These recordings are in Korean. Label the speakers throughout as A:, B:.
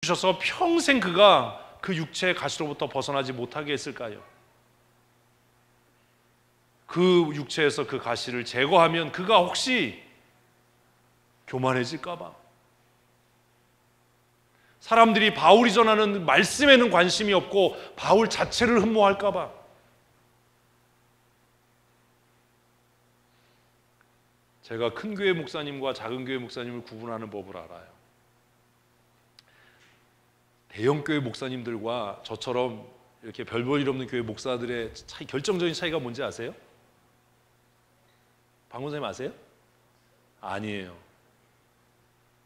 A: 주셔서 평생 그가 그 육체의 가시로부터 벗어나지 못하게 했을까요? 그 육체에서 그 가시를 제거하면 그가 혹시 교만해질까 봐, 사람들이 바울이 전하는 말씀에는 관심이 없고 바울 자체를 흠모할까 봐, 제가 큰 교회 목사님과 작은 교회 목사님을 구분하는 법을 알아요. 대형 교회 목사님들과 저처럼 이렇게 별 볼 일 없는 교회 목사들의 차이, 결정적인 차이가 뭔지 아세요? 박 목사님 아세요? 아니에요.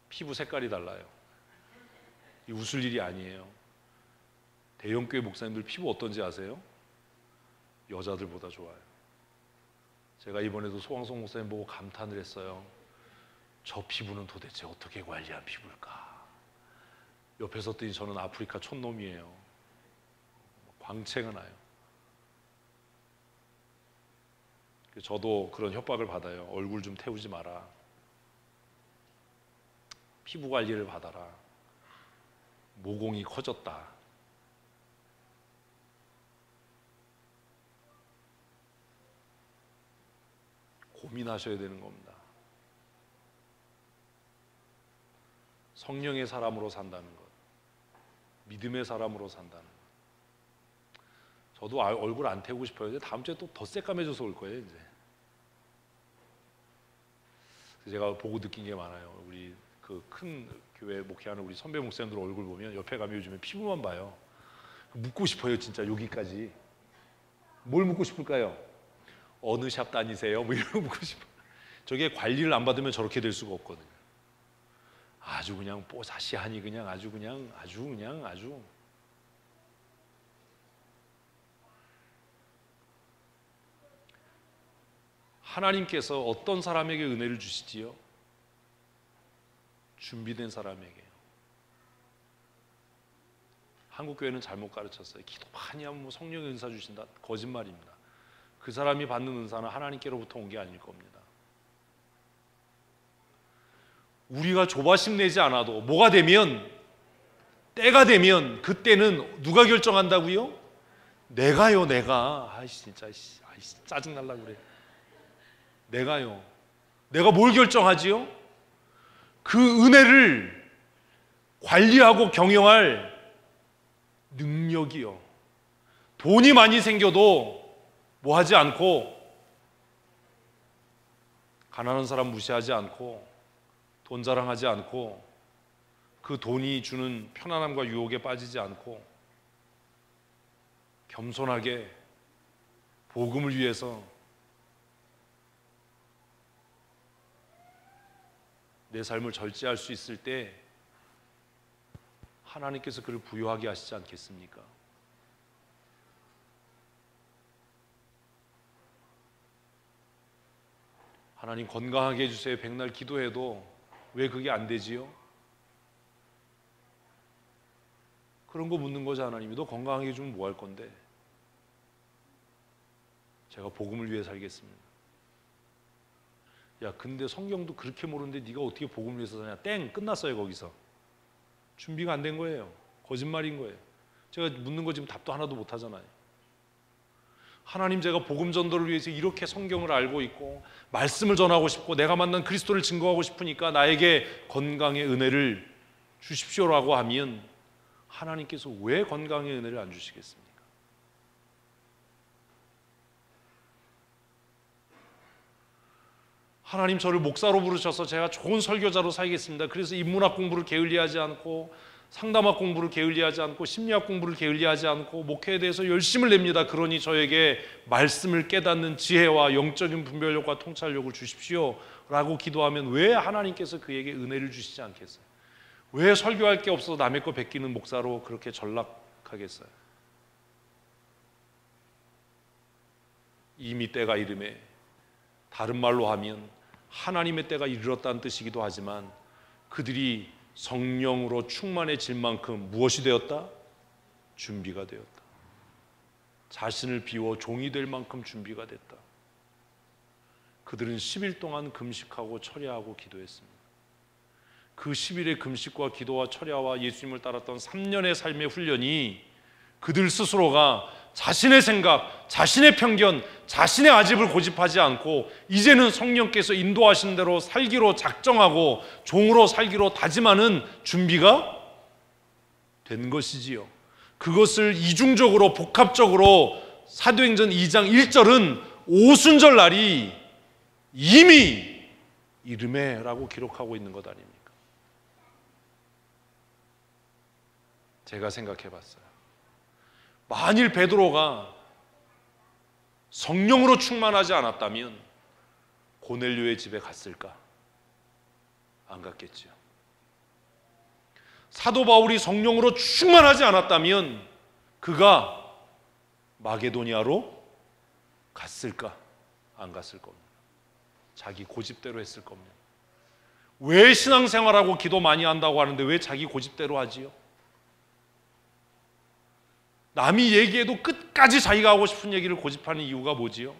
A: 피부 색깔이 달라요. 이 웃을 일이 아니에요. 대형 교회 목사님들 피부 어떤지 아세요? 여자들보다 좋아요. 제가 이번에도 소왕성 목사님 보고 감탄을 했어요. 저 피부는 도대체 어떻게 관리한 피부일까? 옆에 섰더니 저는 아프리카 촌놈이에요. 광채가 나요. 저도 그런 협박을 받아요. 얼굴 좀 태우지 마라. 피부 관리를 받아라. 모공이 커졌다. 고민하셔야 되는 겁니다. 성령의 사람으로 산다는 것, 믿음의 사람으로 산다는 것. 저도 얼굴 안 태우고 싶어요. 이제 다음 주에 또 더 새까매져서 올 거예요. 이제 제가 보고 느낀 게 많아요. 우리 그 큰 교회 목회하는 우리 선배 목사님들 얼굴 보면 옆에 가면 요즘에 피부만 봐요. 묻고 싶어요. 진짜 여기까지. 뭘 묻고 싶을까요? 어느 샵 다니세요? 뭐 이런 거 묻고 싶어요. 저게 관리를 안 받으면 저렇게 될 수가 없거든요. 아주 그냥 뽀사시하니 그냥 아주 하나님께서 어떤 사람에게 은혜를 주시지요? 준비된 사람에게요. 한국 교회는 잘못 가르쳤어요. 기도 많이 하면 뭐 성령의 은사 주신다. 거짓말입니다. 그 사람이 받는 은사는 하나님께로부터 온 게 아닐 겁니다. 우리가 조바심 내지 않아도 뭐가 되면, 때가 되면, 그때는 누가 결정한다고요? 내가요. 내가. 아이씨 진짜 짜증날라 그래. 내가요. 내가 뭘 결정하지요? 그 은혜를 관리하고 경영할 능력이요. 돈이 많이 생겨도 뭐 하지 않고, 가난한 사람 무시하지 않고, 돈 자랑하지 않고, 그 돈이 주는 편안함과 유혹에 빠지지 않고, 겸손하게 복음을 위해서 내 삶을 절제할 수 있을 때 하나님께서 그를 부유하게 하시지 않겠습니까? 하나님 건강하게 해주세요. 백날 기도해도 왜 그게 안 되지요? 그런 거 묻는 거죠. 하나님이 너 건강하게 해주면 뭐 할 건데? 제가 복음을 위해 살겠습니다. 야 근데 성경도 그렇게 모르는데 네가 어떻게 복음을 위해서 사냐? 땡! 끝났어요. 거기서 준비가 안 된 거예요. 거짓말인 거예요. 제가 묻는 거 지금 답도 하나도 못 하잖아요. 하나님 제가 복음 전도를 위해서 이렇게 성경을 알고 있고 말씀을 전하고 싶고 내가 만난 그리스도를 증거하고 싶으니까 나에게 건강의 은혜를 주십시오라고 하면 하나님께서 왜 건강의 은혜를 안 주시겠습니까? 하나님 저를 목사로 부르셔서 제가 좋은 설교자로 살겠습니다. 그래서 인문학 공부를 게을리하지 않고 상담학 공부를 게을리하지 않고 심리학 공부를 게을리하지 않고 목회에 대해서 열심을 냅니다. 그러니 저에게 말씀을 깨닫는 지혜와 영적인 분별력과 통찰력을 주십시오 라고 기도하면 왜 하나님께서 그에게 은혜를 주시지 않겠어요? 왜 설교할 게 없어서 남의 거 베끼는 목사로 그렇게 전락하겠어요? 이미 때가 이름에, 다른 말로 하면 하나님의 때가 이르렀다는 뜻이기도 하지만 그들이 성령으로 충만해질 만큼 무엇이 되었다? 준비가 되었다. 자신을 비워 종이 될 만큼 준비가 됐다. 그들은 10일 동안 금식하고 철야하고 기도했습니다. 그 10일의 금식과 기도와 철야와 예수님을 따랐던 3년의 삶의 훈련이 그들 스스로가 자신의 생각, 자신의 편견, 자신의 아집을 고집하지 않고 이제는 성령께서 인도하신 대로 살기로 작정하고 종으로 살기로 다짐하는 준비가 된 것이지요. 그것을 이중적으로 복합적으로 사도행전 2장 1절은 오순절 날이 이미 이르매라고 기록하고 있는 것 아닙니까? 제가 생각해 봤어요. 만일 베드로가 성령으로 충만하지 않았다면 고넬료의 집에 갔을까? 안 갔겠지요. 사도 바울이 성령으로 충만하지 않았다면 그가 마게도니아로 갔을까? 안 갔을 겁니다. 자기 고집대로 했을 겁니다. 왜 신앙생활하고 기도 많이 한다고 하는데 왜 자기 고집대로 하지요? 남이 얘기해도 끝까지 자기가 하고 싶은 얘기를 고집하는 이유가 뭐지요?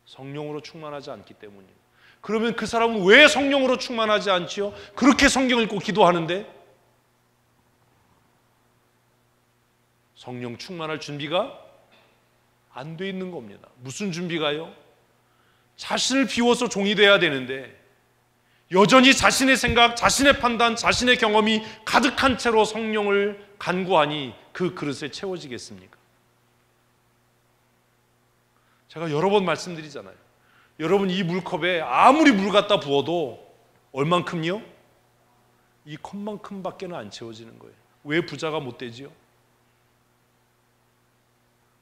A: 성령으로 충만하지 않기 때문이에요. 그러면 그 사람은 왜 성령으로 충만하지 않지요? 그렇게 성경 읽고 기도하는데 성령 충만할 준비가 안 돼 있는 겁니다. 무슨 준비가요? 자신을 비워서 종이 돼야 되는데 여전히 자신의 생각, 자신의 판단, 자신의 경험이 가득한 채로 성령을 간구하니 그 그릇에 채워지겠습니까? 제가 여러 번 말씀드리잖아요. 여러분 이 물컵에 아무리 물 갖다 부어도 얼만큼요? 이 컵만큼밖에는 안 채워지는 거예요. 왜 부자가 못 되지요?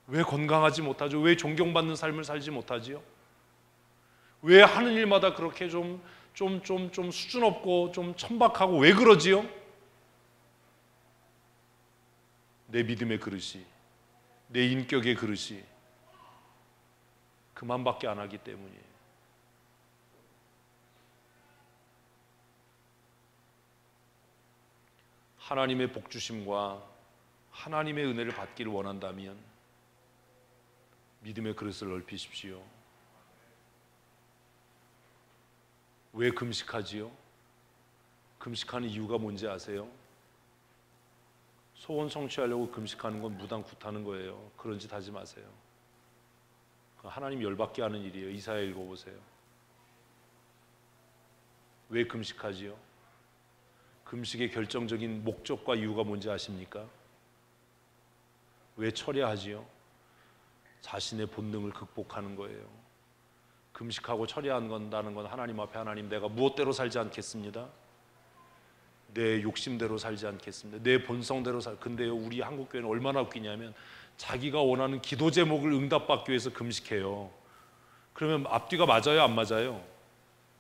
A: 왜 건강하지 못하죠? 왜 존경받는 삶을 살지 못하지요? 왜 하는 일마다 그렇게 좀 수준 없고 좀 천박하고 왜 그러지요? 내 믿음의 그릇이, 내 인격의 그릇이 그만밖에 안 하기 때문이에요. 하나님의 복주심과 하나님의 은혜를 받기를 원한다면 믿음의 그릇을 넓히십시오. 왜 금식하지요? 금식하는 이유가 뭔지 아세요? 소원 성취하려고 금식하는 건 무당 굿하는 거예요. 그런 짓 하지 마세요. 하나님 열받게 하는 일이에요. 이사야 읽어보세요. 왜 금식하지요? 금식의 결정적인 목적과 이유가 뭔지 아십니까? 왜 철야하지요? 자신의 본능을 극복하는 거예요. 금식하고 철야한다는 건 하나님 앞에 하나님 내가 무엇대로 살지 않겠습니다. 내 욕심대로 살지 않겠습니다. 내 본성대로 근데요 우리 한국교회는 얼마나 웃기냐면 자기가 원하는 기도 제목을 응답받기 위해서 금식해요. 그러면 앞뒤가 맞아요? 안 맞아요?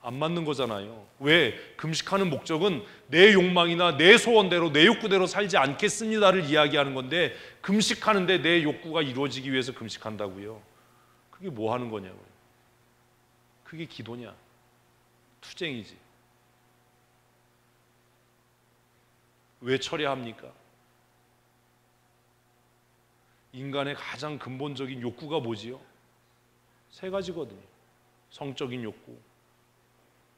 A: 안 맞는 거잖아요. 왜? 금식하는 목적은 내 욕망이나 내 소원대로 내 욕구대로 살지 않겠습니다를 이야기하는 건데 금식하는데 내 욕구가 이루어지기 위해서 금식한다고요. 그게 뭐 하는 거냐고요. 그게 기도냐? 투쟁이지. 왜 철야합니까? 인간의 가장 근본적인 욕구가 뭐지요? 세 가지거든요. 성적인 욕구,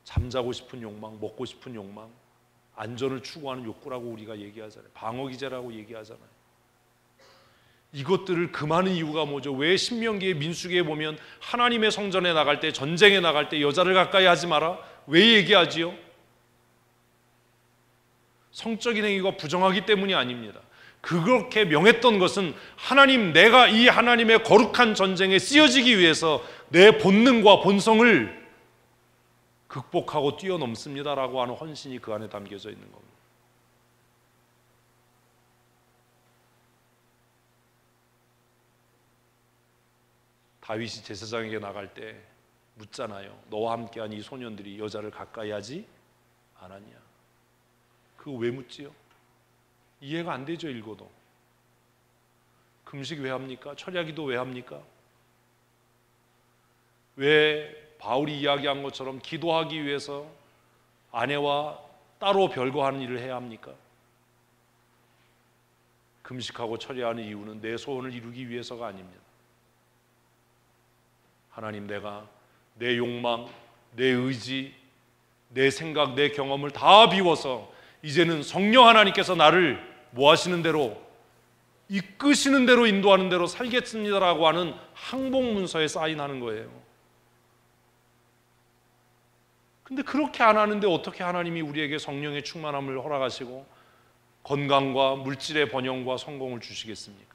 A: 잠자고 싶은 욕망, 먹고 싶은 욕망, 안전을 추구하는 욕구라고 우리가 얘기하잖아요. 방어기제라고 얘기하잖아요. 이것들을 금하는 이유가 뭐죠? 왜 신명기에 민수기에 보면 하나님의 성전에 나갈 때, 전쟁에 나갈 때 여자를 가까이 하지 마라? 왜 얘기하지요? 성적인 행위가 부정하기 때문이 아닙니다. 그렇게 명했던 것은 하나님, 내가 이 하나님의 거룩한 전쟁에 쓰여지기 위해서 내 본능과 본성을 극복하고 뛰어넘습니다라고 하는 헌신이 그 안에 담겨져 있는 겁니다. 다윗이 제사장에게 나갈 때 묻잖아요. 너와 함께한 이 소년들이 여자를 가까이 하지 않았냐? 그거 왜 묻지요? 이해가 안 되죠. 읽어도. 금식 왜 합니까? 철야기도 왜 합니까? 왜 바울이 이야기한 것처럼 기도하기 위해서 아내와 따로 별거하는 일을 해야 합니까? 금식하고 철야하는 이유는 내 소원을 이루기 위해서가 아닙니다. 하나님, 내가 내 욕망, 내 의지, 내 생각, 내 경험을 다 비워서 이제는 성령 하나님께서 나를 뭐 하시는 대로, 이끄시는 대로, 인도하는 대로 살겠습니다라고 하는 항복문서에 사인하는 거예요. 근데 그렇게 안 하는데 어떻게 하나님이 우리에게 성령의 충만함을 허락하시고 건강과 물질의 번영과 성공을 주시겠습니까?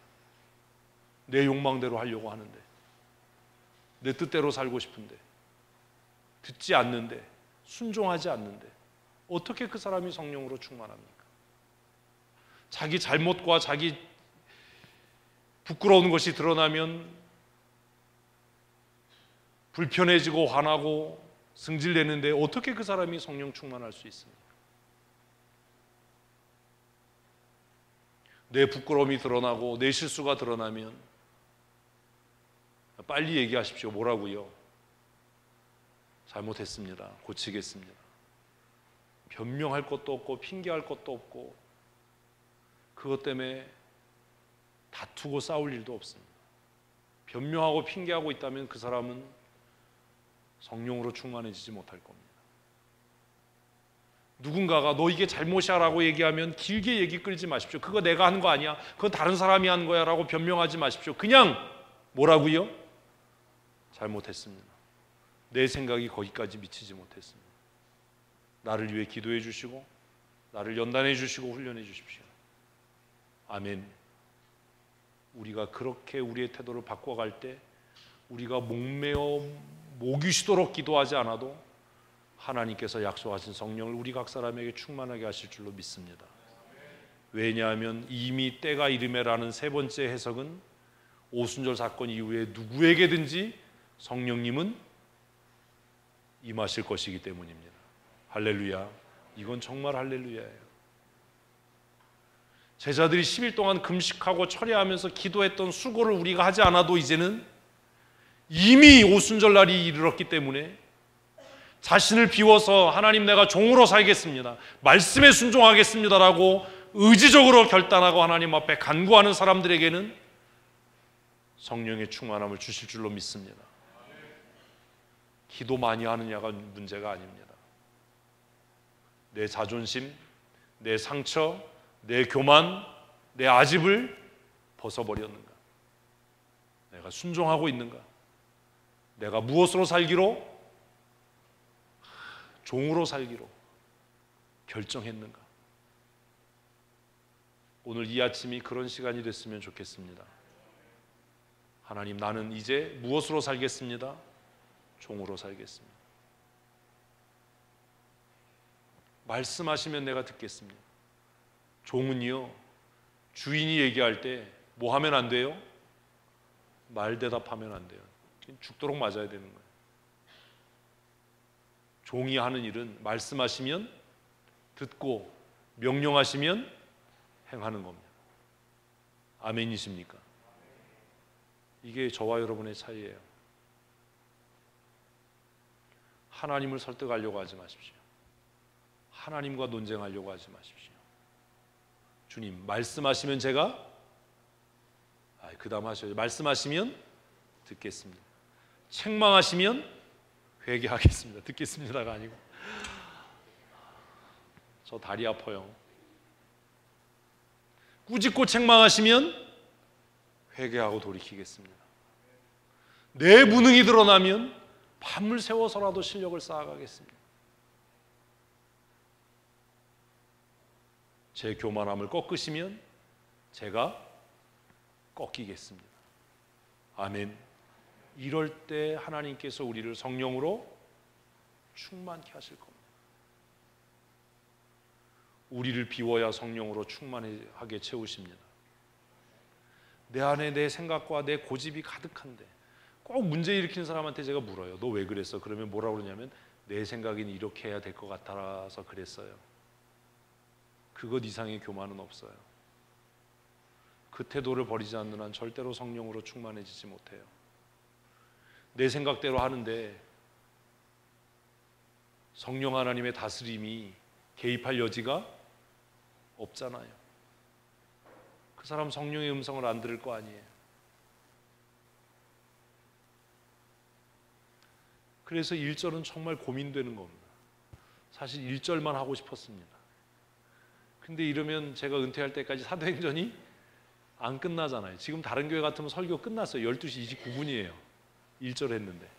A: 내 욕망대로 하려고 하는데, 내 뜻대로 살고 싶은데, 듣지 않는데, 순종하지 않는데 어떻게 그 사람이 성령으로 충만합니까? 자기 잘못과 자기 부끄러운 것이 드러나면 불편해지고 화나고 승질내는데 어떻게 그 사람이 성령 충만할 수 있습니까? 내 부끄러움이 드러나고 내 실수가 드러나면 빨리 얘기하십시오. 뭐라고요? 잘못했습니다. 고치겠습니다. 변명할 것도 없고 핑계할 것도 없고 그것 때문에 다투고 싸울 일도 없습니다. 변명하고 핑계하고 있다면 그 사람은 성령으로 충만해지지 못할 겁니다. 누군가가 너 이게 잘못이야 라고 얘기하면 길게 얘기 끌지 마십시오. 그거 내가 한 거 아니야, 그건 다른 사람이 한 거야 라고 변명하지 마십시오. 그냥 뭐라고요? 잘못했습니다. 내 생각이 거기까지 미치지 못했습니다. 나를 위해 기도해 주시고 나를 연단해 주시고 훈련해 주십시오. 아멘. 우리가 그렇게 우리의 태도를 바꿔갈 때 우리가 목매어 목이 쉬도록 기도하지 않아도 하나님께서 약속하신 성령을 우리 각 사람에게 충만하게 하실 줄로 믿습니다. 왜냐하면 이미 때가 이르매라는 세 번째 해석은 오순절 사건 이후에 누구에게든지 성령님은 임하실 것이기 때문입니다. 할렐루야. 이건 정말 할렐루야예요. 제자들이 10일 동안 금식하고 철야하면서 기도했던 수고를 우리가 하지 않아도 이제는 이미 오순절 날이 이르렀기 때문에 자신을 비워서 하나님 내가 종으로 살겠습니다, 말씀에 순종하겠습니다라고 의지적으로 결단하고 하나님 앞에 간구하는 사람들에게는 성령의 충만함을 주실 줄로 믿습니다. 기도 많이 하느냐가 문제가 아닙니다. 내 자존심, 내 상처, 내 교만, 내 아집을 벗어버렸는가? 내가 순종하고 있는가? 내가 무엇으로 살기로? 종으로 살기로 결정했는가? 오늘 이 아침이 그런 시간이 됐으면 좋겠습니다. 하나님, 나는 이제 무엇으로 살겠습니다? 종으로 살겠습니다. 말씀하시면 내가 듣겠습니다. 종은요, 주인이 얘기할 때 뭐 하면 안 돼요? 말 대답하면 안 돼요. 죽도록 맞아야 되는 거예요. 종이 하는 일은 말씀하시면 듣고 명령하시면 행하는 겁니다. 아멘이십니까? 이게 저와 여러분의 차이예요. 하나님을 설득하려고 하지 마십시오. 하나님과 논쟁하려고 하지 마십시오. 주님, 말씀하시면 제가 그 다음 하셔야죠. 말씀하시면 듣겠습니다. 책망하시면 회개하겠습니다. 듣겠습니다가 아니고, 저 다리 아파요. 꾸짖고 책망하시면 회개하고 돌이키겠습니다. 내 무능이 드러나면 밤을 새워서라도 실력을 쌓아가겠습니다. 제 교만함을 꺾으시면 제가 꺾이겠습니다. 아멘. 이럴 때 하나님께서 우리를 성령으로 충만케 하실 겁니다. 우리를 비워야 성령으로 충만하게 채우십니다. 내 안에 내 생각과 내 고집이 가득한데 꼭 문제 일으키는 사람한테 제가 물어요. 너 왜 그랬어? 그러면 뭐라고 그러냐면 내 생각엔 이렇게 해야 될 것 같아서 그랬어요. 그것 이상의 교만은 없어요. 그 태도를 버리지 않는 한 절대로 성령으로 충만해지지 못해요. 내 생각대로 하는데 성령 하나님의 다스림이 개입할 여지가 없잖아요. 그 사람 성령의 음성을 안 들을 거 아니에요. 그래서 1절은 정말 고민되는 겁니다. 사실 1절만 하고 싶었습니다. 근데 이러면 제가 은퇴할 때까지 사도행전이 안 끝나잖아요. 지금 다른 교회 같으면 설교 끝났어요. 12시 29분이에요 1절 했는데.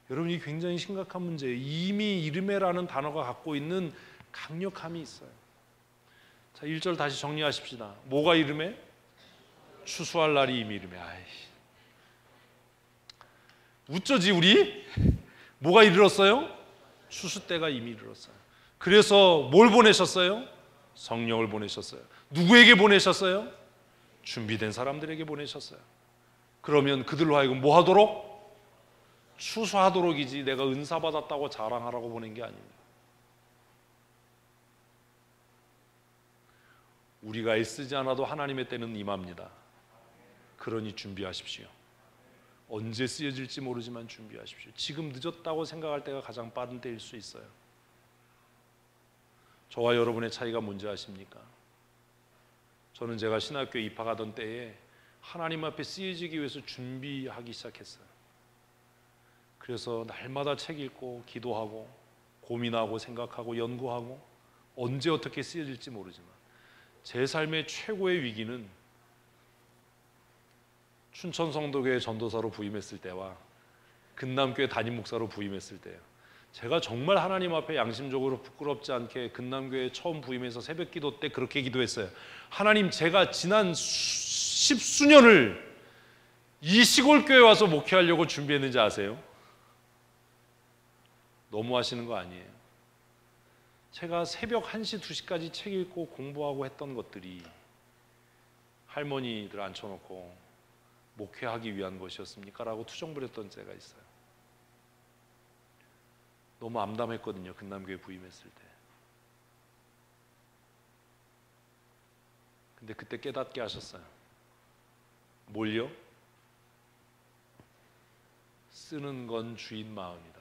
A: 여러분, 이 굉장히 심각한 문제예요. 이미 이르메라는 단어가 갖고 있는 강력함이 있어요. 자, 1절 다시 정리하십시다. 뭐가 이르메? 추수할 날이 이미 이르메. 아이씨, 우쩌지 우리? 뭐가 이르렀어요? 추수 때가 이미 이르렀어요. 그래서 뭘 보내셨어요? 성령을 보내셨어요. 누구에게 보내셨어요? 준비된 사람들에게 보내셨어요. 그러면 그들로 하여금 뭐 하도록? 추수하도록이지, 내가 은사 받았다고 자랑하라고 보낸 게 아닙니다. 우리가 애쓰지 않아도 하나님의 때는 임합니다. 그러니 준비하십시오. 언제 쓰여질지 모르지만 준비하십시오. 지금 늦었다고 생각할 때가 가장 빠른 때일 수 있어요. 저와 여러분의 차이가 뭔지 아십니까? 저는 제가 신학교에 입학하던 때에 하나님 앞에 쓰여지기 위해서 준비하기 시작했어요. 그래서 날마다 책 읽고 기도하고 고민하고 생각하고 연구하고 언제 어떻게 쓰여질지 모르지만 제 삶의 최고의 위기는 춘천성도교회 전도사로 부임했을 때와 근남교회 담임 목사로 부임했을 때예요. 제가 정말 하나님 앞에 양심적으로 부끄럽지 않게 근남교회에 처음 부임해서 새벽기도 때 그렇게 기도했어요. 하나님, 제가 지난 십수년을 이 시골교회에 와서 목회하려고 준비했는지 아세요? 너무 하시는 거 아니에요? 제가 새벽 1시, 2시까지 책 읽고 공부하고 했던 것들이 할머니들 앉혀놓고 목회하기 위한 것이었습니까? 라고 투정 부렸던 때가 있어요. 너무 암담했거든요. 근남교회 부임했을 때. 근데 그때 깨닫게 하셨어요. 뭘요? 쓰는 건 주인 마음이다.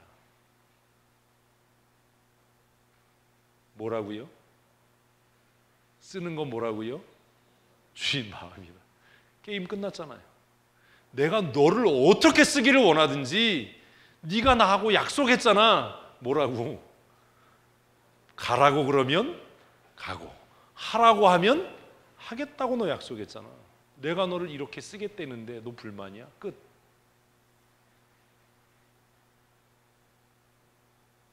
A: 뭐라고요? 쓰는 건 뭐라고요? 주인 마음이다. 게임 끝났잖아요. 내가 너를 어떻게 쓰기를 원하든지 네가 나하고 약속했잖아. 뭐라고? 가라고 그러면 가고, 하라고 하면 하겠다고 너 약속했잖아. 내가 너를 이렇게 쓰겠다는데 너 불만이야? 끝.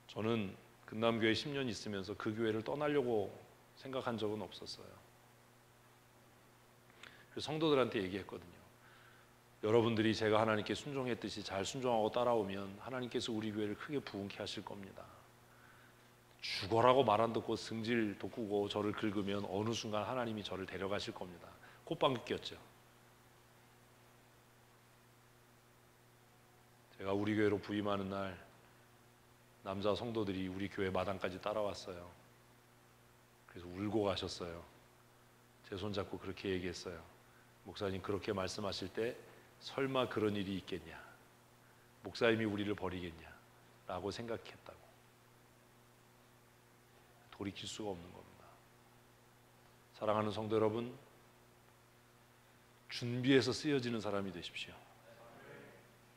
A: 저는 근남교회 10년 있으면서 그 교회를 떠나려고 생각한 적은 없었어요. 그래서 성도들한테 얘기했거든요. 여러분들이 제가 하나님께 순종했듯이 잘 순종하고 따라오면 하나님께서 우리 교회를 크게 부흥케 하실 겁니다. 죽어라고 말 안 듣고 승질 돋구고 저를 긁으면 어느 순간 하나님이 저를 데려가실 겁니다. 콧방귀 꼈죠. 제가 우리 교회로 부임하는 날 남자 성도들이 우리 교회 마당까지 따라왔어요. 그래서 울고 가셨어요. 제 손잡고 그렇게 얘기했어요. 목사님, 그렇게 말씀하실 때 설마 그런 일이 있겠냐, 목사님이 우리를 버리겠냐 라고 생각했다고. 돌이킬 수가 없는 겁니다. 사랑하는 성도 여러분, 준비해서 쓰여지는 사람이 되십시오.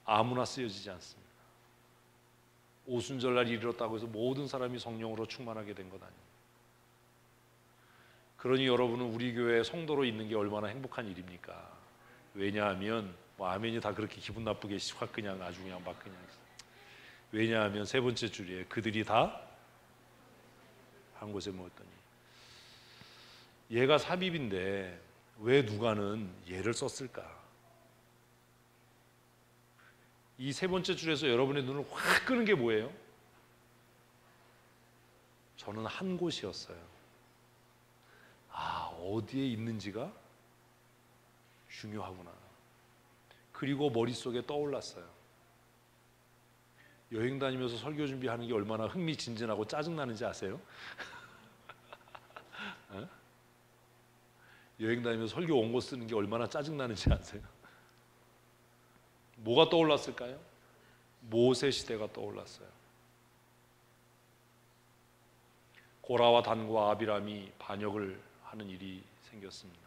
A: 아무나 쓰여지지 않습니다. 오순절날 이르렀다고 해서 모든 사람이 성령으로 충만하게 된 것 아닙니다. 그러니 여러분은 우리 교회 성도로 있는 게 얼마나 행복한 일입니까? 왜냐하면 뭐 아멘이 다 그렇게 기분 나쁘게 확 그냥 아주 그냥 막 그냥. 왜냐하면 세 번째 줄에 그들이 다 한 곳에 모였더니. 얘가 삽입인데 왜 누가는 얘를 썼을까? 이 세 번째 줄에서 여러분의 눈을 확 끄는 게 뭐예요? 저는 한 곳이었어요. 아, 어디에 있는지가 중요하구나. 그리고 머릿속에 떠올랐어요. 여행 다니면서 설교 준비하는 게 얼마나 흥미진진하고 짜증나는지 아세요? 어? 여행 다니면서 설교 원고 쓰는 게 얼마나 짜증나는지 아세요? 뭐가 떠올랐을까요? 모세 시대가 떠올랐어요. 고라와 단과 아비람이 반역을 하는 일이 생겼습니다.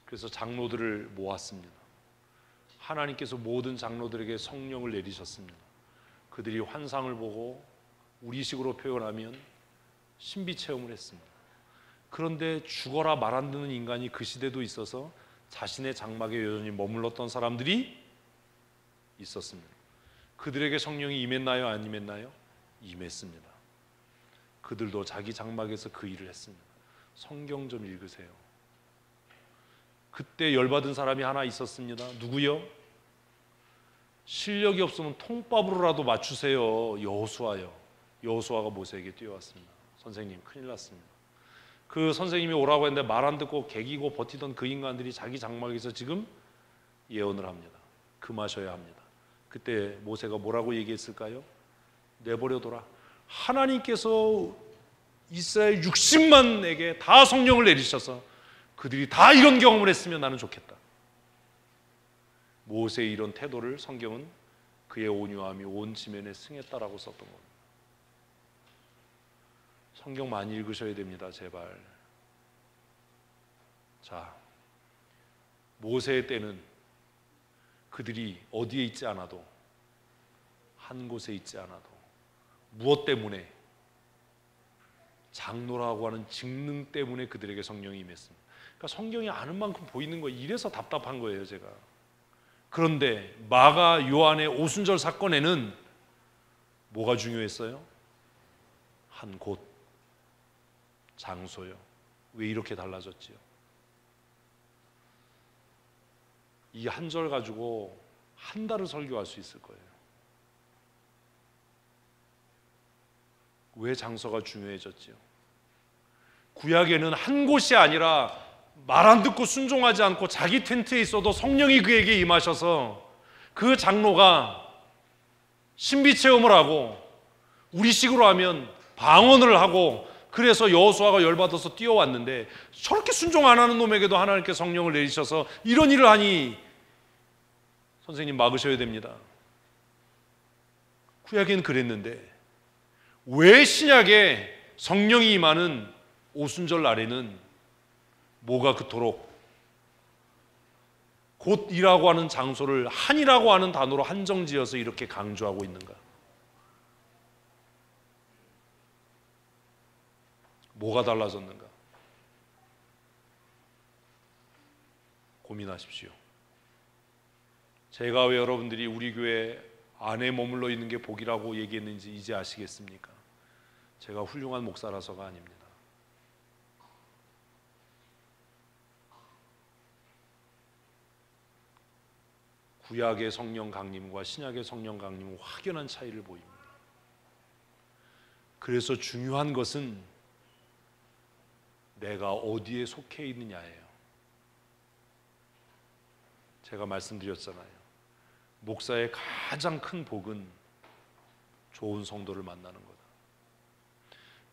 A: 그래서 장로들을 모았습니다. 하나님께서 모든 장로들에게 성령을 내리셨습니다. 그들이 환상을 보고 우리식으로 표현하면 신비 체험을 했습니다. 그런데 죽어라 말 안 듣는 인간이 그 시대도 있어서 자신의 장막에 여전히 머물렀던 사람들이 있었습니다. 그들에게 성령이 임했나요? 안 임했나요? 임했습니다. 그들도 자기 장막에서 그 일을 했습니다. 성경 좀 읽으세요. 그때 열받은 사람이 하나 있었습니다. 누구요? 실력이 없으면 통밥으로라도 맞추세요. 여호수아요. 여호수아가 모세에게 뛰어왔습니다. 선생님 큰일 났습니다. 그 선생님이 오라고 했는데 말 안 듣고 개기고 버티던 그 인간들이 자기 장막에서 지금 예언을 합니다. 금하셔야 합니다. 그때 모세가 뭐라고 얘기했을까요? 내버려둬라. 하나님께서 이스라엘 60만에게 다 성령을 내리셔서 그들이 다 이런 경험을 했으면 나는 좋겠다. 모세의 이런 태도를 성경은 그의 온유함이 온 지면에 승했다라고 썼던 겁니다. 성경 많이 읽으셔야 됩니다. 제발. 자, 모세의 때는 그들이 어디에 있지 않아도, 한 곳에 있지 않아도 무엇 때문에? 장로라고 하는 직능 때문에 그들에게 성령이 임했습니다. 그러니까 성경이 아는 만큼 보이는 거예요. 이래서 답답한 거예요, 제가. 그런데 마가 요한의 오순절 사건에는 뭐가 중요했어요? 한 곳, 장소요. 왜 이렇게 달라졌지요? 이 한 절 가지고 한 달을 설교할 수 있을 거예요. 왜 장소가 중요해졌지요? 구약에는 한 곳이 아니라 말 안 듣고 순종하지 않고 자기 텐트에 있어도 성령이 그에게 임하셔서 그 장로가 신비 체험을 하고 우리식으로 하면 방언을 하고, 그래서 여호수아가 열받아서 뛰어왔는데 저렇게 순종 안 하는 놈에게도 하나님께 성령을 내리셔서 이런 일을 하니 선생님 막으셔야 됩니다. 구약에는 그랬는데 왜 신약에 성령이 임하는 오순절 날에는 뭐가 그토록 곧이라고 하는 장소를 한이라고 하는 단어로 한정지어서 이렇게 강조하고 있는가? 뭐가 달라졌는가? 고민하십시오. 제가 왜 여러분들이 우리 교회 안에 머물러 있는 게 복이라고 얘기했는지 이제 아시겠습니까? 제가 훌륭한 목사라서가 아닙니다. 구약의 성령 강림과 신약의 성령 강림은 확연한 차이를 보입니다. 그래서 중요한 것은 내가 어디에 속해 있느냐예요. 제가 말씀드렸잖아요. 목사의 가장 큰 복은 좋은 성도를 만나는 거다.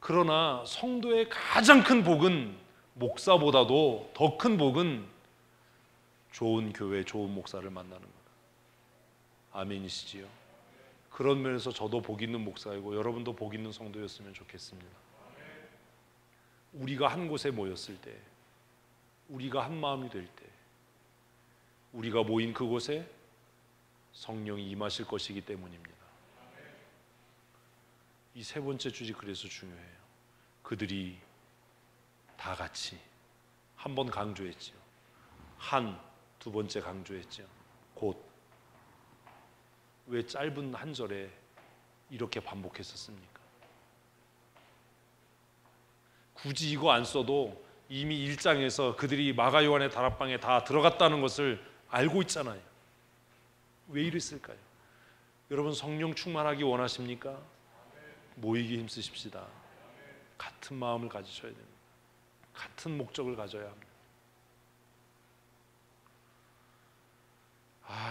A: 그러나 성도의 가장 큰 복은, 목사보다도 더 큰 복은 좋은 교회, 좋은 목사를 만나는 거다. 아멘이시지요? 그런 면에서 저도 복 있는 목사이고 여러분도 복 있는 성도였으면 좋겠습니다. 우리가 한 곳에 모였을 때, 우리가 한 마음이 될 때, 우리가 모인 그곳에 성령이 임하실 것이기 때문입니다. 이 세 번째 주제 그래서 중요해요. 그들이 다 같이 한 번 강조했죠. 두 번째 강조했죠. 곧. 왜 짧은 한 절에 이렇게 반복했었습니까? 굳이 이거 안 써도 이미 1장에서 그들이 마가 요한의 다락방에 다 들어갔다는 것을 알고 있잖아요. 왜 이랬을까요? 여러분 성령 충만하기 원하십니까? 모이기 힘쓰십시다. 같은 마음을 가지셔야 됩니다. 같은 목적을 가져야 합니다.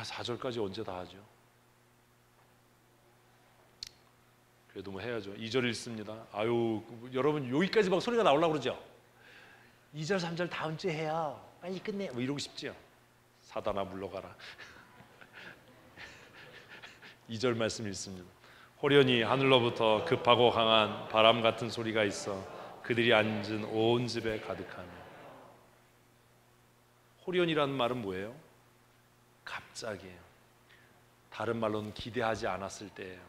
A: 4절까지 언제 다 하죠? 그래도 뭐 해야죠. 2절 읽습니다. 여러분 여기까지 막 소리가 나오려고 그러죠? 2절 3절 다음 주에 해요. 빨리 끝내. 뭐 이러고 싶지요? 사단아 물러가라. 2절 말씀 읽습니다. 호련히 하늘로부터 급하고 강한 바람 같은 소리가 있어 그들이 앉은 온 집에 가득하며. 호련이라는 말은 뭐예요? 갑자기예요. 다른 말로는 기대하지 않았을 때예요.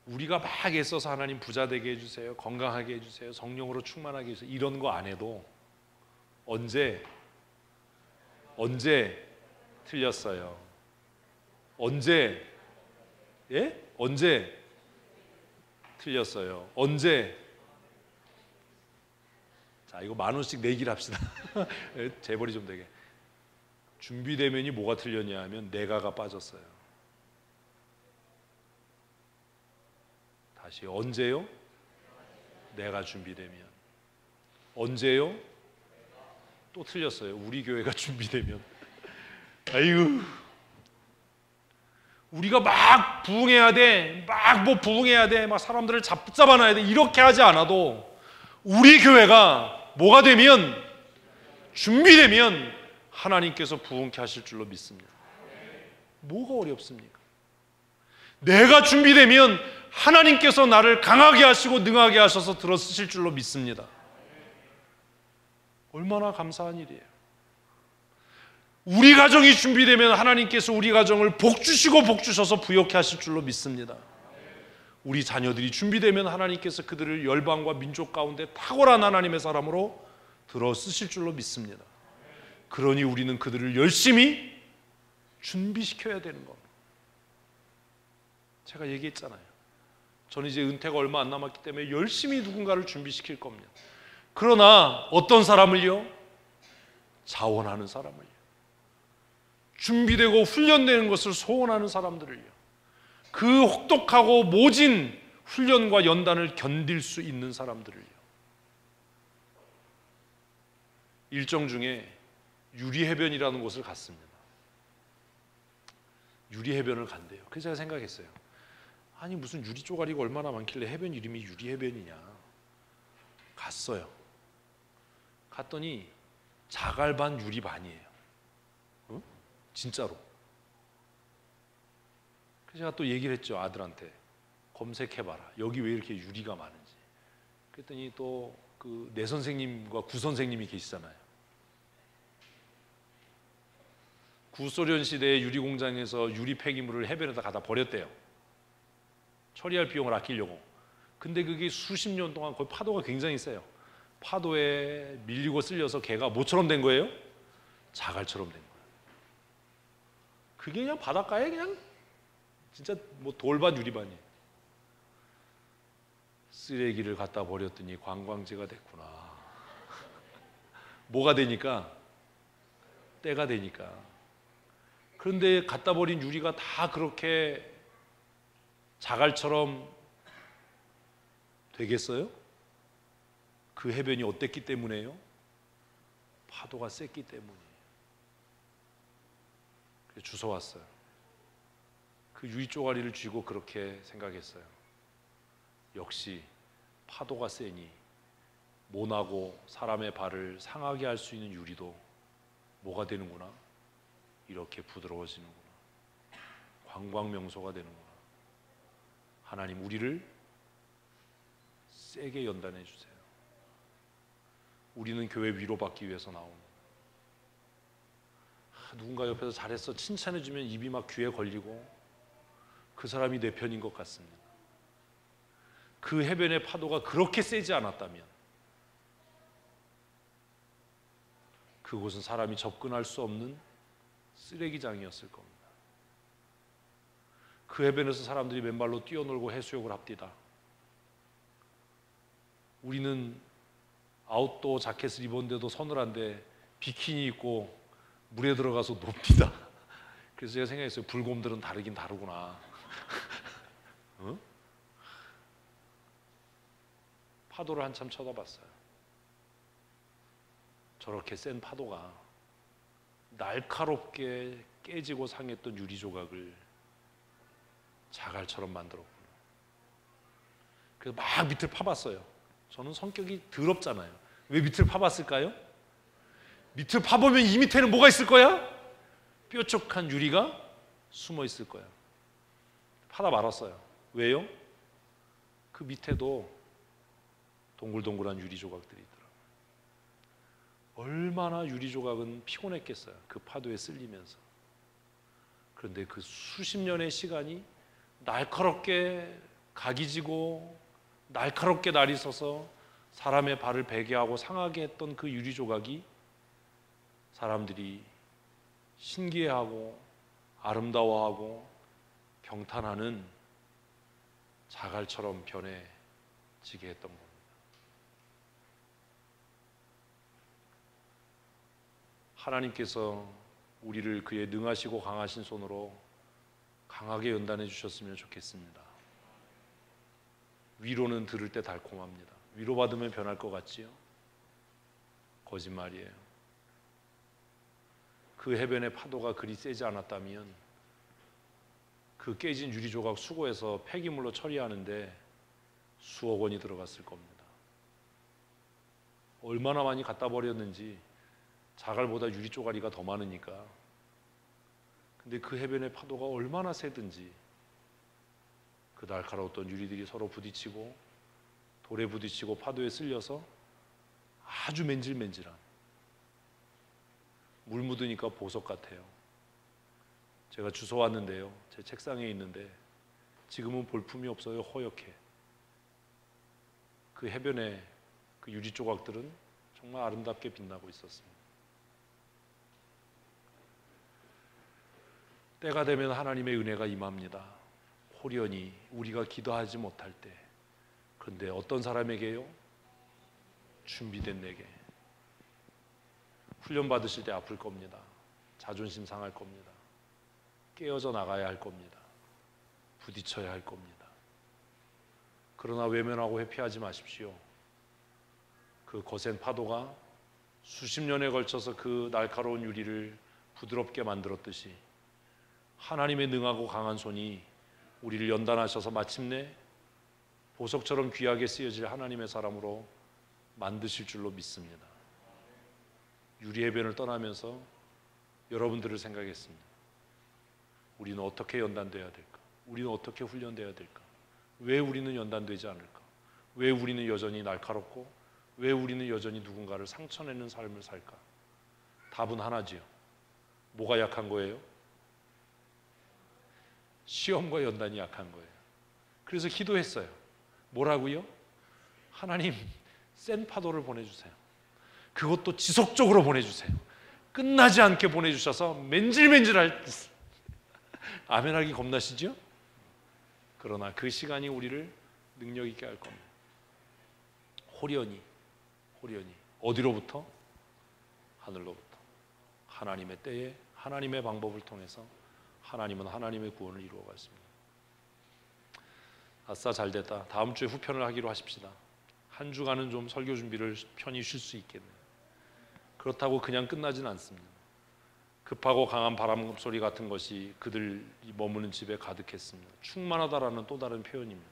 A: 우리가 막 애써서 하나님 부자 되게 해주세요, 건강하게 해주세요, 성령으로 충만하게 해주세요, 이런 거 안 해도 언제 틀렸어요? 언제 틀렸어요? 언제? 자, 이거 10,000원씩 내기를 합시다. 재벌이 좀 되게. 준비되면이 뭐가 틀렸냐 하면 내가가 빠졌어요. 다시, 언제요? 내가 준비되면. 언제요? 또 틀렸어요. 우리 교회가 준비되면. 아이고, 우리가 막 부흥해야 돼, 막 뭐 부흥해야 돼, 막 사람들을 잡아놔야 돼, 이렇게 하지 않아도 우리 교회가 뭐가 되면, 준비되면 하나님께서 부흥케 하실 줄로 믿습니다. 뭐가 어렵습니까? 내가 준비되면 하나님께서 나를 강하게 하시고 능하게 하셔서 들어쓰실 줄로 믿습니다. 얼마나 감사한 일이에요. 우리 가정이 준비되면 하나님께서 우리 가정을 복 주시고 복 주셔서 부욕케 하실 줄로 믿습니다. 우리 자녀들이 준비되면 하나님께서 그들을 열방과 민족 가운데 탁월한 하나님의 사람으로 들어 쓰실 줄로 믿습니다. 그러니 우리는 그들을 열심히 준비시켜야 되는 겁니다. 제가 얘기했잖아요. 저는 이제 은퇴가 얼마 안 남았기 때문에 열심히 누군가를 준비시킬 겁니다. 그러나 어떤 사람을요? 자원하는 사람을요. 준비되고 훈련되는 것을 소원하는 사람들을요. 그 혹독하고 모진 훈련과 연단을 견딜 수 있는 사람들을요. 일정 중에 유리해변이라는 곳을 갔습니다. 유리해변을 간대요. 그래서 제가 생각했어요. 아니 무슨 유리 쪼가리가 얼마나 많길래 해변 이름이 유리해변이냐. 갔어요. 갔더니 자갈 반 유리 반이에요. 응? 진짜로. 그래서 제가 또 얘기를 했죠. 아들한테. 검색해봐라. 여기 왜 이렇게 유리가 많은지. 그랬더니 또 그 내 선생님과 구 선생님이 계시잖아요. 구소련 시대의 유리 공장에서 유리 폐기물을 해변에다 갖다 버렸대요. 처리할 비용을 아끼려고. 근데 그게 수십 년 동안 거의 파도가 굉장히 세요. 파도에 밀리고 쓸려서 걔가 뭐처럼 된 거예요? 자갈처럼 된 거예요. 그게 그냥 바닷가에 그냥 진짜 뭐 돌반 유리반이에요. 쓰레기를 갖다 버렸더니 관광지가 됐구나. 뭐가 되니까? 때가 되니까. 그런데 갖다 버린 유리가 다 그렇게 자갈처럼 되겠어요? 그 해변이 어땠기 때문에요? 파도가 셌기 때문이에요. 그래서 주워왔어요. 그 유리 쪼가리를 쥐고 그렇게 생각했어요. 역시 파도가 세니 모나고 사람의 발을 상하게 할 수 있는 유리도 뭐가 되는구나? 이렇게 부드러워지는구나. 관광명소가 되는구나. 하나님 우리를 세게 연단해 주세요. 우리는 교회 위로받기 위해서 나옵니다. 누군가 옆에서 잘했어 칭찬해 주면 입이 막 귀에 걸리고 그 사람이 내 편인 것 같습니다. 그 해변의 파도가 그렇게 세지 않았다면 그곳은 사람이 접근할 수 없는 쓰레기장이었을 겁니다. 그 해변에서 사람들이 맨발로 뛰어놀고 해수욕을 합디다. 우리는 아웃도어 자켓을 입었는데도 서늘한데 비키니 입고 물에 들어가서 놉니다. 그래서 제가 생각했어요. 불곰들은 다르긴 다르구나. 어? 파도를 한참 쳐다봤어요. 저렇게 센 파도가 날카롭게 깨지고 상했던 유리 조각을 자갈처럼 만들었구나. 그래서 막 밑을 파봤어요. 저는 성격이 더럽잖아요. 왜 밑을 파봤을까요? 밑을 파보면 이 밑에는 뭐가 있을 거야? 뾰족한 유리가 숨어 있을 거야. 파다 말았어요. 왜요? 그 밑에도 동글동글한 유리 조각들이 있더라고요. 얼마나 유리 조각은 피곤했겠어요. 그 파도에 쓸리면서. 그런데 그 수십 년의 시간이 날카롭게 각이 지고 날카롭게 날이 서서 사람의 발을 베게 하고 상하게 했던 그 유리 조각이 사람들이 신기해하고 아름다워하고 경탄하는 자갈처럼 변해지게 했던 겁니다. 하나님께서 우리를 그의 능하시고 강하신 손으로 강하게 연단해 주셨으면 좋겠습니다. 위로는 들을 때 달콤합니다. 위로받으면 변할 것 같지요? 거짓말이에요. 그 해변의 파도가 그리 세지 않았다면 그 깨진 유리조각 수거해서 폐기물로 처리하는데 수억 원이 들어갔을 겁니다. 얼마나 많이 갖다 버렸는지 자갈보다 유리 쪼가리가 더 많으니까. 근데 그 해변의 파도가 얼마나 세든지 그 날카로웠던 유리들이 서로 부딪히고 돌에 부딪히고 파도에 쓸려서 아주 맨질맨질한, 물 묻으니까 보석 같아요. 제가 주워왔는데요, 제 책상에 있는데 지금은 볼품이 없어요. 허옇게. 그 해변의 그 유리 조각들은 정말 아름답게 빛나고 있었습니다. 때가 되면 하나님의 은혜가 임합니다. 호련히 우리가 기도하지 못할 때. 그런데 어떤 사람에게요? 준비된 내게. 훈련 받으실 때 아플 겁니다. 자존심 상할 겁니다. 깨어져 나가야 할 겁니다. 부딪혀야 할 겁니다. 그러나 외면하고 회피하지 마십시오. 그 거센 파도가 수십 년에 걸쳐서 그 날카로운 유리를 부드럽게 만들었듯이 하나님의 능하고 강한 손이 우리를 연단하셔서 마침내 보석처럼 귀하게 쓰여질 하나님의 사람으로 만드실 줄로 믿습니다. 유리 해변을 떠나면서 여러분들을 생각했습니다. 우리는 어떻게 연단돼야 될까? 우리는 어떻게 훈련돼야 될까? 왜 우리는 연단되지 않을까? 왜 우리는 여전히 날카롭고 왜 우리는 여전히 누군가를 상처내는 삶을 살까? 답은 하나지요. 뭐가 약한 거예요? 시험과 연단이 약한 거예요. 그래서 기도했어요. 뭐라고요? 하나님, 센 파도를 보내주세요. 그것도 지속적으로 보내주세요. 끝나지 않게 보내주셔서 맨질맨질할 아멘하기 겁나시죠? 그러나 그 시간이 우리를 능력 있게 할 겁니다. 호련히 어디로부터? 하늘로부터. 하나님의 때에 하나님의 방법을 통해서 하나님은 하나님의 구원을 이루어 갔습니다. 아싸, 잘됐다. 다음 주에 후편을 하기로 하십시다. 한 주간은 좀 설교 준비를 편히 쉴 수 있겠네요. 그렇다고 그냥 끝나진 않습니다. 급하고 강한 바람 소리 같은 것이 그들이 머무는 집에 가득했습니다. 충만하다라는 또 다른 표현입니다.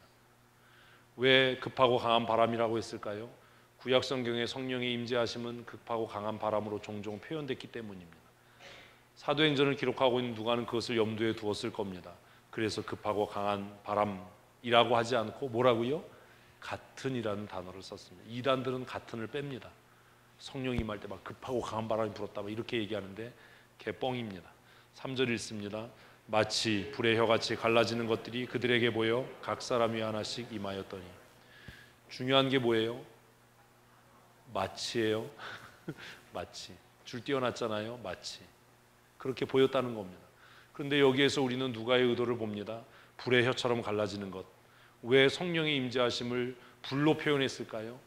A: 왜 급하고 강한 바람이라고 했을까요? 구약 성경의 성령의 임재하심은 급하고 강한 바람으로 종종 표현됐기 때문입니다. 사도행전을 기록하고 있는 누가는 그것을 염두에 두었을 겁니다. 그래서 급하고 강한 바람이라고 하지 않고 뭐라고요? 같은이라는 단어를 썼습니다. 이단들은 같은을 뺍니다. 성령이 임할 때 막 급하고 강한 바람이 불었다 막 이렇게 얘기하는데 개뻥입니다. 3절 읽습니다. 마치 불의 혀같이 갈라지는 것들이 그들에게 보여 각 사람이 하나씩 임하였더니. 중요한 게 뭐예요? 마치예요. 마치. 줄 띄워놨잖아요. 마치. 그렇게 보였다는 겁니다. 그런데 여기에서 우리는 누가의 의도를 봅니다. 불의 혀처럼 갈라지는 것. 왜 성령의 임재하심을 불로 표현했을까요?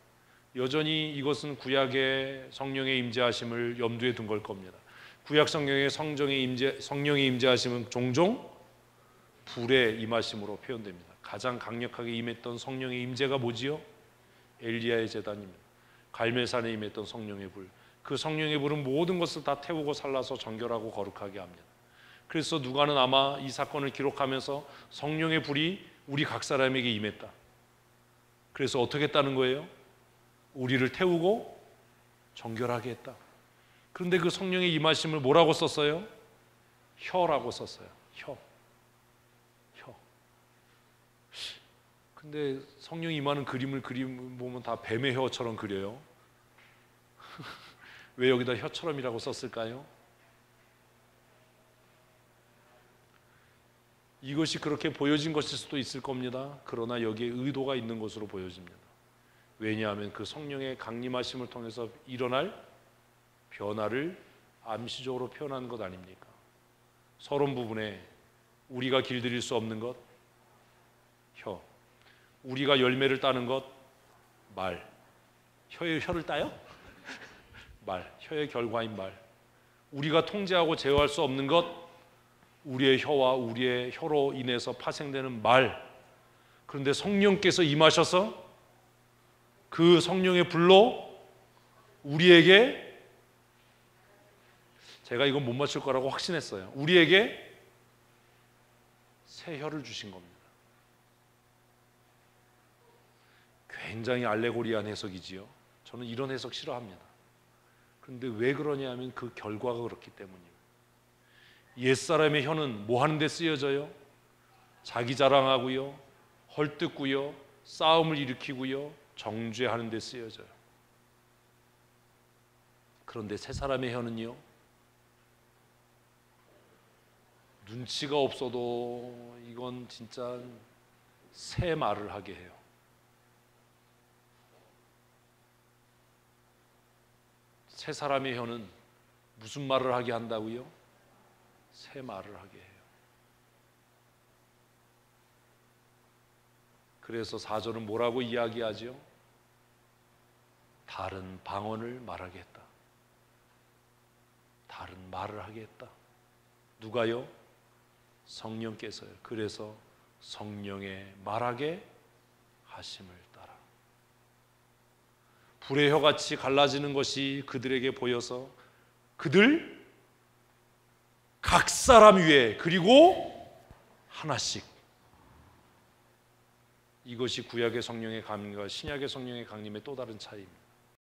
A: 여전히 이것은 구약의 성령의 임재하심을 염두에 둔 걸 겁니다. 구약 성경의 성령의 임재하심은 종종 불의 임하심으로 표현됩니다. 가장 강력하게 임했던 성령의 임재가 뭐지요? 엘리야의 제단입니다. 갈멜산에 임했던 성령의 불. 그 성령의 불은 모든 것을 다 태우고 살라서 정결하고 거룩하게 합니다. 그래서 누가는 아마 이 사건을 기록하면서 성령의 불이 우리 각 사람에게 임했다. 그래서 어떻게 했다는 거예요? 우리를 태우고 정결하게 했다. 그런데 그 성령의 임하심을 뭐라고 썼어요? 혀라고 썼어요. 혀. 근데 성령이 임하는 그림 보면 다 뱀의 혀처럼 그려요. 왜 여기다 혀처럼이라고 썼을까요? 이것이 그렇게 보여진 것일 수도 있을 겁니다. 그러나 여기에 의도가 있는 것으로 보여집니다. 왜냐하면 그 성령의 강림하심을 통해서 일어날 변화를 암시적으로 표현한 것 아닙니까? 서론 부분에 우리가 길들일 수 없는 것 혀, 우리가 열매를 따는 것 말. 혀를 따요? 말, 혀의 결과인 말. 우리가 통제하고 제어할 수 없는 것 우리의 혀와 우리의 혀로 인해서 파생되는 말. 그런데 성령께서 임하셔서 그 성령의 불로 우리에게, 제가 이건 못 맞출 거라고 확신했어요. 우리에게 새 혀를 주신 겁니다. 굉장히 알레고리한 해석이지요. 저는 이런 해석 싫어합니다. 그런데 왜 그러냐면 그 결과가 그렇기 때문이에요. 옛사람의 혀는 뭐 하는 데 쓰여져요? 자기 자랑하고요, 헐뜯고요, 싸움을 일으키고요, 정죄하는 데 쓰여져요. 그런데 새 사람의 혀는요, 눈치가 없어도 이건 진짜 새 말을 하게 해요. 새 사람의 혀는 무슨 말을 하게 한다고요? 새 말을 하게 해요. 그래서 4절은 뭐라고 이야기하죠? 다른 방언을 말하게 했다. 다른 말을 하게 했다. 누가요? 성령께서요. 그래서 성령의 말하게 하심을 따라 불의 혀같이 갈라지는 것이 그들에게 보여서 그들 각 사람 위에, 그리고 하나씩. 이것이 구약의 성령의 강림과 신약의 성령의 강림의 또 다른 차이입니다.